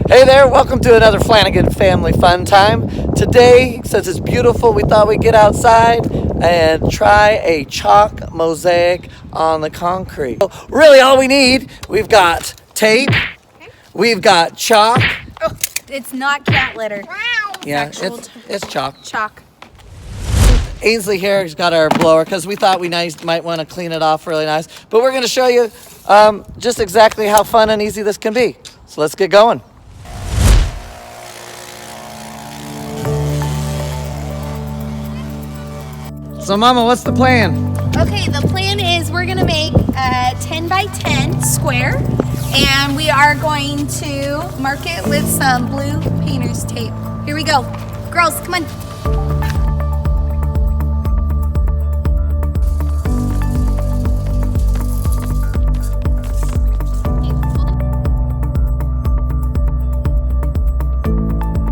Hey there, welcome to another Flanagan Family Fun Time. Today, since it's beautiful, we thought we'd get outside and try a chalk mosaic on the concrete. Really all we need, we've got tape, we've got chalk. Oh, it's not cat litter. Yeah, it's chalk. Chalk. Ainsley here has got our blower because we thought we might want to clean it off really nice. But we're going to show you just exactly how fun and easy this can be. So let's get going. So Mama, what's the plan? Okay, the plan is we're gonna make a 10 by 10 square, and we are going to mark it with some blue painter's tape. Here we go. Girls, come on.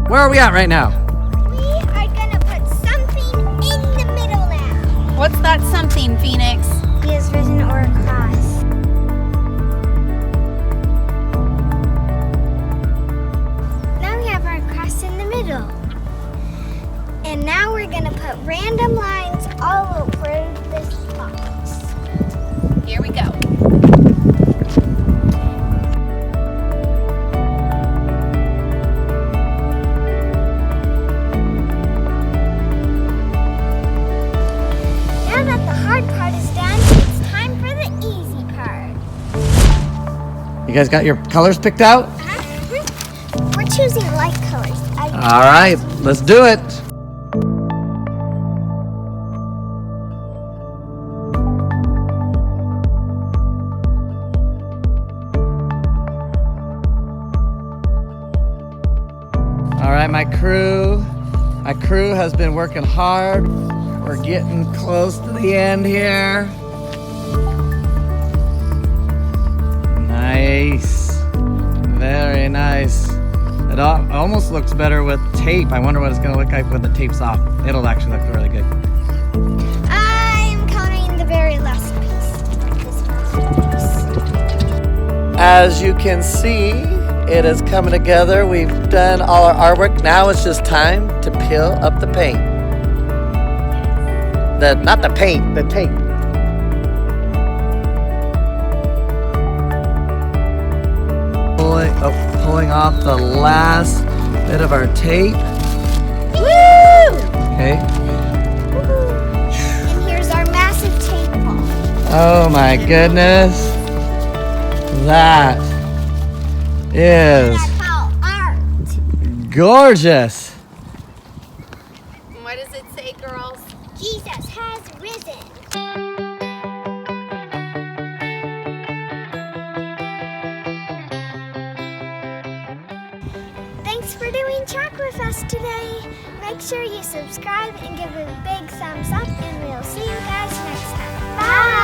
Where are we at right now? What's that something, Phoenix? He has risen or a cross. Now we have our cross in the middle. And now we're going to put random lines all over this box. Here we go. You guys got your colors picked out? We're choosing light colors. All right, let's do it. All right, my crew has been working hard. We're getting close to the end here. Nice, very nice. It almost looks better with tape. I wonder what it's gonna look like when the tape's off. It'll actually look really good. I'm counting the very last piece. As you can see, it is coming together. We've done all our artwork. Now it's just time to peel up the paint. Not the paint, the tape. Pulling off the last bit of our tape. Woo! Okay. And here's our massive tape ball. Oh my goodness. That is gorgeous. What does it say, girls? Jesus has risen. Thanks for doing chalk with us today. Make sure you subscribe and give it a big thumbs up, and we'll see you guys next time. Bye!